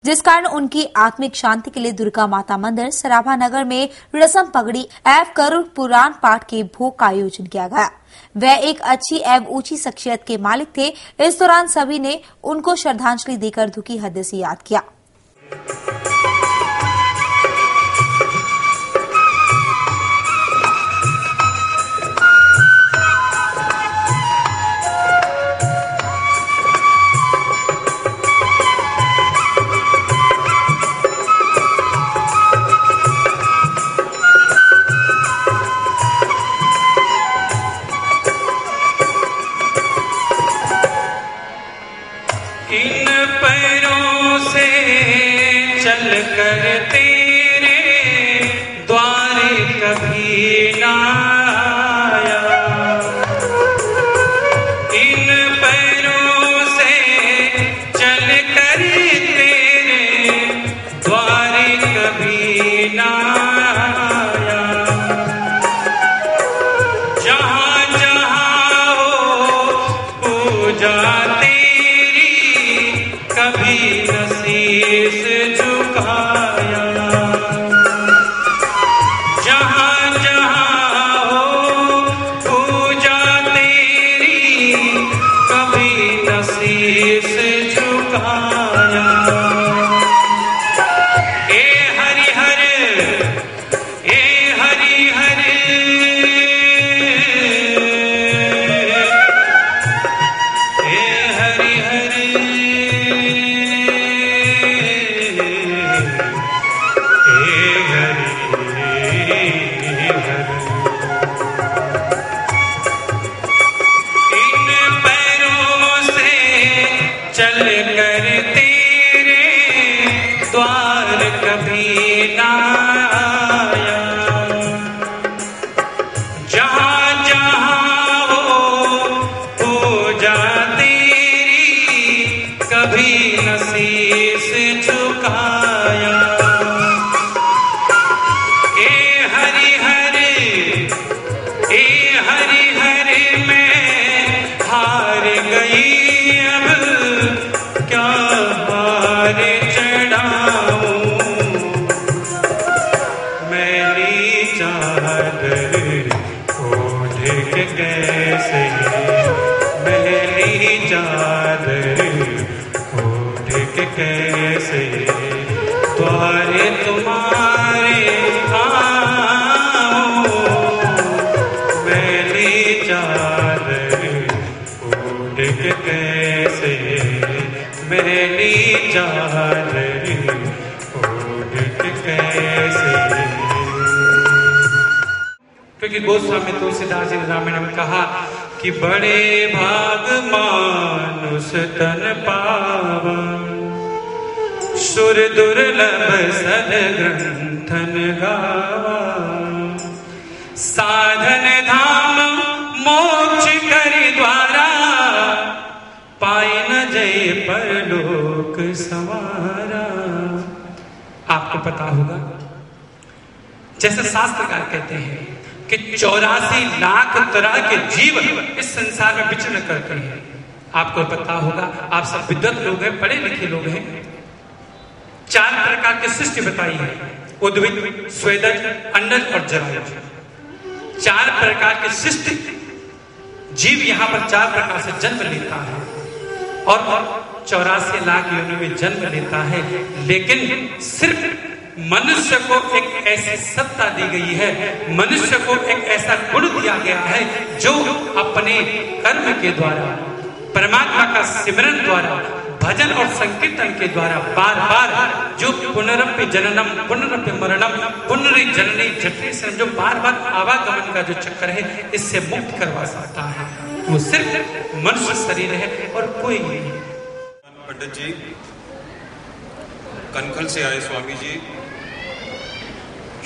जिस कारण उनकी आत्मिक शांति के लिए दुर्गा माता मंदिर सराभा नगर में रस्म पगड़ी एवं गरुड़ पुराण पाठ के भोग का आयोजन किया गया। वह एक अच्छी एवं ऊंची शख्सियत के मालिक थे। इस दौरान सभी ने उनको श्रद्धांजलि देकर दुखी हृदय से याद किया। इन पैरों से चल कर तेरे द्वारे कभी ना आया, इन पैरों से चल कर तेरे द्वारे कभी ना आया। जहाँ जहाँ हो पूजा कभी नसीस झुकाया, जहाँ जहाँ हो पूजा तेरी कभी नसीस झुकाया। ए हरि हर, ए हरि हर, ए हरि हर, चल कर तेरे द्वार कभी ना आया। जहाँ जहाँ हो पूजा तेरी कभी नसीस झुकाया। ए हरि हरि, ए हरि हरि मैं हार गई, क्या हार चढ़ाऊं मैली चादर ओढ़ के कैसे, मैली चादर ओढ़ के कैसे द्वारे तुम्हारे आऊं, मैली चादर ओढ़ के कैसे, मैली चादर ओढ़ के कैसे। क्योंकि गोस्वामी तुलसीदास जी ने रामायण में कहा कि बड़े भाग मानुष तन पावा, सुर दुर्लभ सद ग्रंथन गावा, साधन धाम मोक्ष करि द्वारा, पाए न जय परलोक संवारा। आपको पता होगा जैसे शास्त्रकार कहते हैं कि 84 लाख तरह के जीव इस संसार में विचरण करते हैं। आपको पता होगा, आप सब विद्वत लोग हैं, पढ़े लिखे लोग हैं। 4 प्रकार की सृष्टि बताई है, उद्भिद, स्वेदज, अंडज और जरायुज। 4 प्रकार की सृष्टि जीव यहाँ पर 4 प्रकार से जन्म लेता है और 84 लाख योनियों में जन्म लेता है। लेकिन सिर्फ मनुष्य को एक ऐसी सत्ता दी गई है, मनुष्य को एक ऐसा गुण दिया गया है जो अपने कर्म के द्वारा, परमात्मा का सिमरन द्वारा, भजन और संकीर्तन के द्वारा बार बार जो पुनरपि जननम पुनरपि मरणम पुनर्जननी जठरे से जो बार बार आवागमन का जो चक्कर है, इससे मुक्त करवा सकता है। वो सिर्फ मनुष्य शरीर है और कोई नहीं। पंडित जी, कनखल से आए स्वामी जी,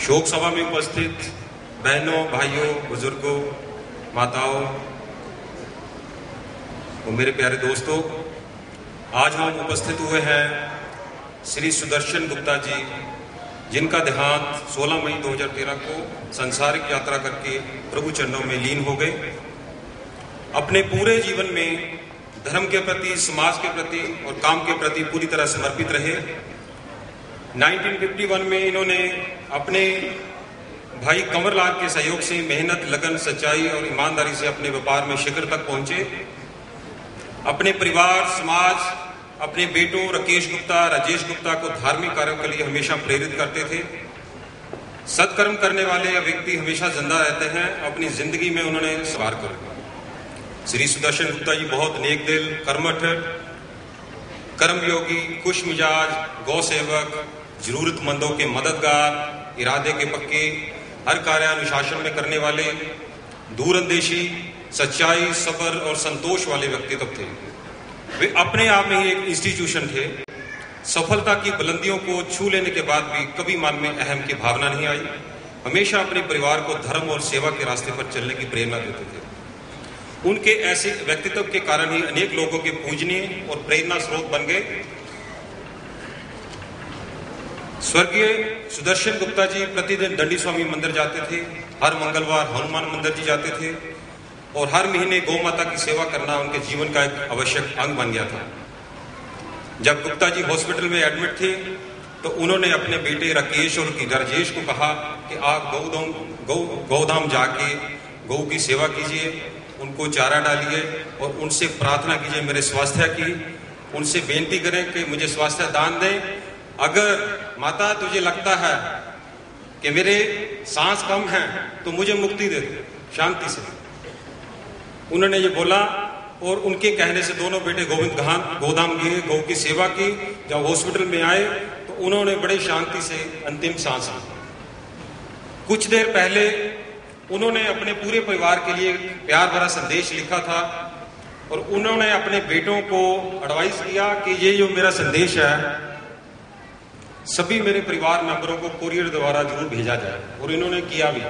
शोक सभा में उपस्थित बहनों, भाइयों, बुजुर्गों, माताओं और मेरे प्यारे दोस्तों, आज हम उपस्थित हुए हैं श्री सुदर्शन गुप्ता जी, जिनका देहांत 16 मई 2013 को संसारिक यात्रा करके प्रभु चरणों में लीन हो गए। अपने पूरे जीवन में धर्म के प्रति, समाज के प्रति और काम के प्रति पूरी तरह समर्पित रहे 1951 में इन्होंने अपने भाई कंवरलाल के सहयोग से मेहनत, लगन, सच्चाई और ईमानदारी से अपने व्यापार में शिखर तक पहुंचे। अपने परिवार, समाज, अपने बेटों राकेश गुप्ता, राजेश गुप्ता को धार्मिक कार्यों के लिए हमेशा प्रेरित करते थे। सत्कर्म करने वाले व्यक्ति हमेशा जिंदा रहते हैं, अपनी जिंदगी में उन्होंने सवार कर। श्री सुदर्शन गुप्ता जी बहुत नेक दिल, कर्मठ, कर्मयोगी, खुश मिजाज, गौ सेवक, जरूरतमंदों के मददगार, इरादे के पक्के, हर कार्य अनुशासन में करने वाले, दूरंदेशी, सच्चाई, सब्र और संतोष वाले व्यक्तित्व थे। वे अपने आप में ही एक इंस्टीट्यूशन थे। सफलता की बुलंदियों को छू लेने के बाद भी कभी मन में अहम की भावना नहीं आई। हमेशा अपने परिवार को धर्म और सेवा के रास्ते पर चलने की प्रेरणा देते थे। उनके ऐसे व्यक्तित्व के कारण ही अनेक लोगों के पूजनीय और प्रेरणा स्रोत बन गए। स्वर्गीय सुदर्शन गुप्ता जी प्रतिदिन दंडी स्वामी मंदिर जाते थे, हर मंगलवार हनुमान मंदिर जी जाते थे और हर महीने गौ माता की सेवा करना उनके जीवन का एक आवश्यक अंग बन गया था। जब गुप्ता जी हॉस्पिटल में एडमिट थे तो उन्होंने अपने बेटे राकेश और राजेश को कहा कि आप गौधाम जाके गौ की सेवा कीजिए, उनको चारा डालिए और उनसे प्रार्थना कीजिए मेरे स्वास्थ्य की। उनसे बेनती करें कि मुझे स्वास्थ्य दान दें। अगर माता तुझे लगता है कि मेरे सांस कम है तो मुझे मुक्ति दे दे शांति से। उन्होंने ये बोला और उनके कहने से दोनों बेटे गोधाम गए, गौ की सेवा की। जब हॉस्पिटल में आए तो उन्होंने बड़े शांति से अंतिम सांस ली। कुछ देर पहले उन्होंने अपने पूरे परिवार के लिए प्यार भरा संदेश लिखा था और उन्होंने अपने बेटों को एडवाइस किया कि ये जो मेरा संदेश है सभी मेरे परिवार मेंबरों को कुरियर द्वारा जरूर भेजा जाए, और इन्होंने किया भी।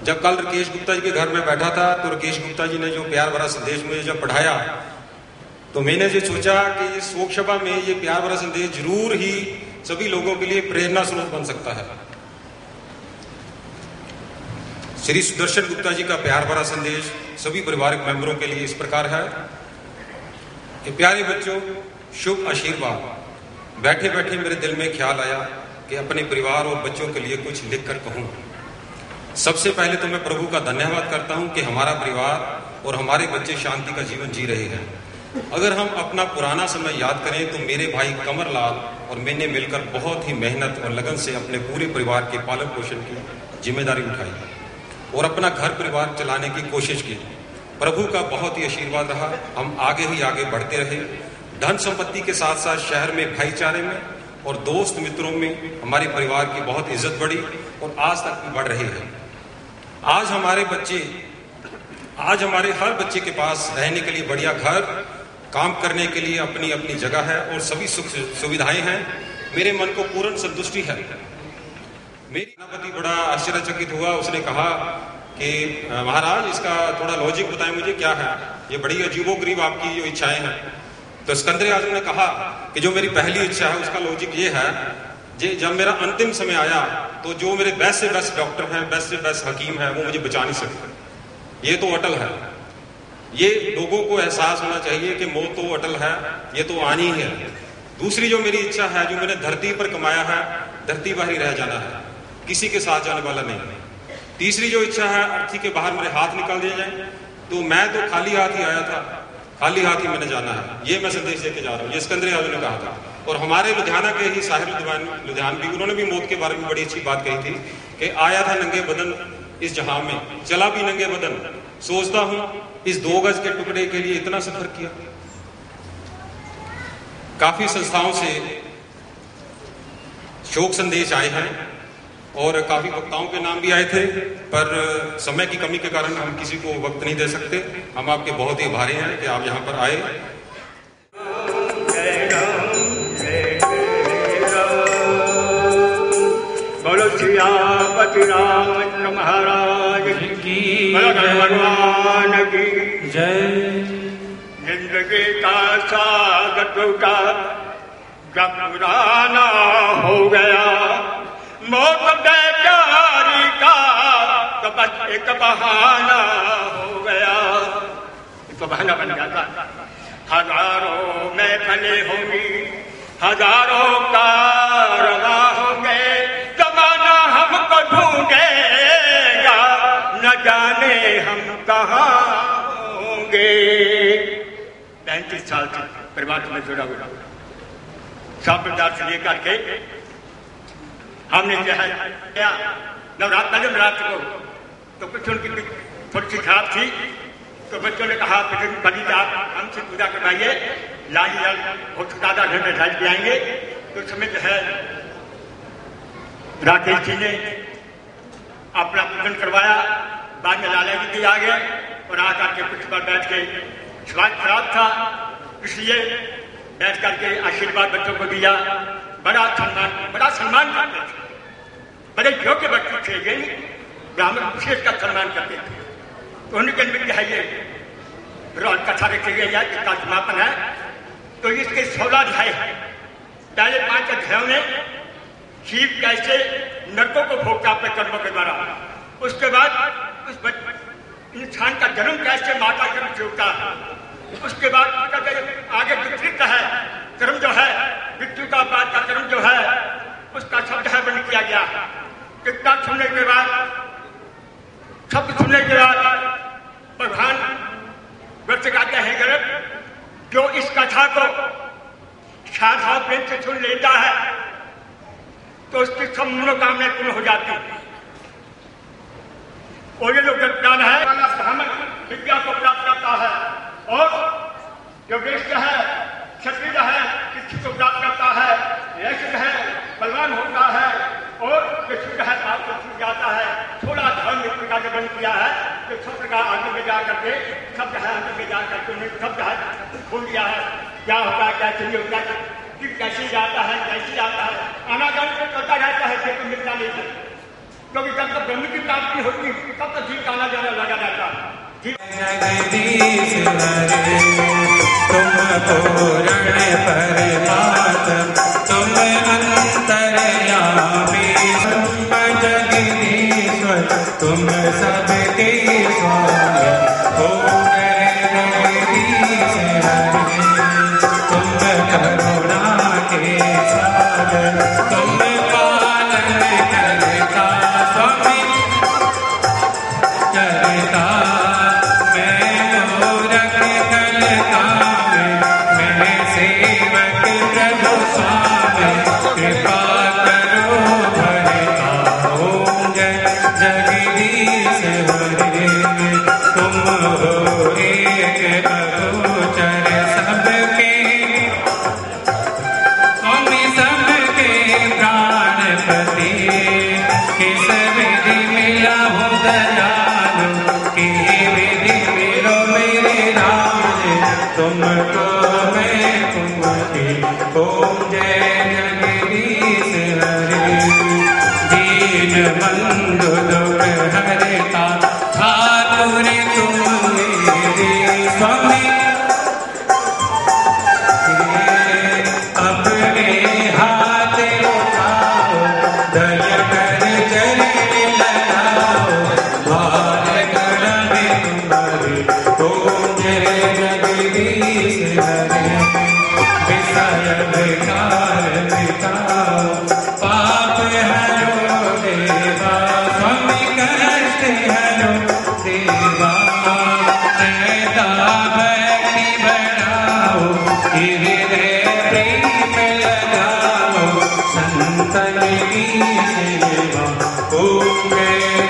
जब कल राकेश गुप्ता जी के घर में बैठा था तो राकेश गुप्ता जी ने जो प्यार भरा संदेश मुझे जब पढ़ाया तो मैंने जो सोचा कि इस शोक सभा में ये प्यार भरा संदेश जरूर ही सभी लोगों के लिए प्रेरणा स्रोत बन सकता है। श्री सुदर्शन गुप्ता जी का प्यार भरा संदेश सभी पारिवारिक मेंबरों के लिए इस प्रकार है कि प्यारे बच्चों, शुभ आशीर्वाद। बैठे बैठे मेरे दिल में ख्याल आया कि अपने परिवार और बच्चों के लिए कुछ लिख कर कहूं। सबसे पहले तो मैं प्रभु का धन्यवाद करता हूं कि हमारा परिवार और हमारे बच्चे शांति का जीवन जी रहे हैं। अगर हम अपना पुराना समय याद करें तो मेरे भाई कंवरलाल और मैंने मिलकर बहुत ही मेहनत और लगन से अपने पूरे परिवार के पालन पोषण की जिम्मेदारी उठाई और अपना घर परिवार चलाने की कोशिश की। प्रभु का बहुत ही आशीर्वाद रहा। हम आगे ही आगे बढ़ते रहे। धन संपत्ति के साथ साथ शहर में भाईचारे में और दोस्त मित्रों में हमारे परिवार की बहुत इज्जत बढ़ी और आज तक भी बढ़ रही है। आज हमारे हर बच्चे के पास रहने के लिए बढ़िया घर, काम करने के लिए अपनी अपनी जगह है और सभी सुख सुविधाएं हैं। मेरे मन को पूर्ण संतुष्टि है। मेरी सेनापति बड़ा आश्चर्यचकित हुआ। उसने कहा कि महाराज इसका थोड़ा लॉजिक बताएं मुझे, क्या है ये बड़ी अजीबोगरीब आपकी जो इच्छाएं हैं। तो सिकंदर आजम ने कहा कि जो मेरी पहली इच्छा है उसका लॉजिक ये है, जब मेरा अंतिम समय आया तो जो मेरे बेस्ट से बेस्ट डॉक्टर हैं, बेस्ट से बेस्ट हकीम हैं, वो मुझे बचा नहीं सकते। ये तो अटल है। ये लोगों को एहसास होना चाहिए कि मौत तो अटल है, ये तो आनी है। दूसरी जो मेरी इच्छा है, जो मैंने धरती पर कमाया है, धरती पर ही रह जाना है, किसी के साथ जाने वाला नहीं। तीसरी जो इच्छा है, अर्थी के बाहर मेरे हाथ निकाल दिए जाए। तो मैं तो खाली हाथ ही आया था, खाली हाथ ही मैंने जाना है। ये मैं संदेश देके जा रहा हूँ। ये सिकंदर आजम ने कहा था। और हमारे लुधियाना के ही साहिर लुधियानवी, उन्होंने भी मौत के बारे में बड़ी अच्छी बात कही थी कि आया था नंगे बदन इस जहां में, चला भी नंगे बदन। सोचता हूं इस 2 गज के टुकड़े के लिए इतना सफर किया। काफी संस्थाओं से शोक संदेश आए हैं और काफी वक्ताओं के नाम भी आए थे, पर समय की कमी के कारण हम किसी को वक्त नहीं दे सकते। हम आपके बहुत ही आभारी हैं कि आप यहाँ पर आए। बोलो सियापति रामचंद्र महाराज की, भगवान की जय। जिंदगी का सागर टूटा जब पुराना हो गया, मौत बेचारी का तो बस एक बहाना हो गया। एक बहाना बन जाता। हजारों महफिलें होंगी, हजारों कारवां 35 साल से परिवार में जुड़ा हुआ। सब प्रकार से लेकर के हमने जो है नवरात्र को तो कुछ उनकी थोड़ी सी खराब थी, तो बच्चों ने कहा पंडित आप हमसे पूजा करवाइए, लाल जल हो सकता आधा घंटे ढाल के आएंगे। तो उस समय जो है राकेश जी ने अपना पूजन करवाया। बाद में लाला जी भी आ गए और आकर के कुछ बार बैठ के स्वास्थ्य खराब था, इसलिए बैठ करके आशीर्वाद बच्चों को दिया। बड़ा सम्मान करते थे, बड़े योग्य बच्चे थे, ये ब्राह्मण विशेष का सम्मान करते थे। तो उनके लिए है ये कथा रखी गई है, इसका समापन है। तो इसके 16 अध्याय है। पहले 5 अध्यायों में शिव कैसे नरकों को भोगता अपने कर्मों के द्वारा, उसके बाद उस इंसान का जन्म कैसे माता जन्म से होता है, उसके बाद आगे विपरीत है कर्म जो है, मृत्यु का बाद का कर्म जो है उसका शब्द है वर्णन किया गया। कितना सुनने के बाद, शब्द सुनने के बाद भगवान व्यक्त करते हैं गलत जो इस कथा को श्रद्धा प्रेम से सुन लेता है तो उसकी सब मनोकामनाएं पूर्ण हो जाती है। और ये जो ज्ञान है ब्राह्मण विद्या को प्राप्त करता है और जो वैश्य है, क्षत्रिय है, किसी को प्राप्त करता है, ऐसे है बलवान होता है और जो है पाप को छूट जाता है। थोड़ा धर्म इस प्रकार बंद किया है तो सब प्रकार आगे में जा करके सब है आगे में जा करके उन्हें सब है खोल दिया है। क्या होता है, कैसे नहीं होता है, कैसे जाता है, कैसे जाता है, आना जाने से चलता रहता है, फिर तो मिलता नहीं है। क्योंकि जब तक ब्रह्म की प्राप्ति होती है तब तक जीव आना जाना लगा रहता है। जगदीश हरे तुम पूर्ण परमात्मा, तुम अंतर्यामी, तुम जगदीश्वर, तुम सबके स्वामी। ओम जगदीश हरे तुम करुणा के सागर, तुम पालन करता स्वामी करता। तुमको मैं तुमके ओम जय जगदीश हरे। दीन बंधु दुख हरता ठाकुर तुम मेरे स्वामी। अपने हाथ उठाओ दया कर चरण लगाओ, भार गण में तुम्हारे ओम जय जगदीश हरे। विषय विकार मिटाओ पाप हरो देवा, स्वामी कष्ट हरो देवा। रहता भक्ति बढ़ाओ, हृदय प्रेम लगाओ, संतन की सेवा ओम जय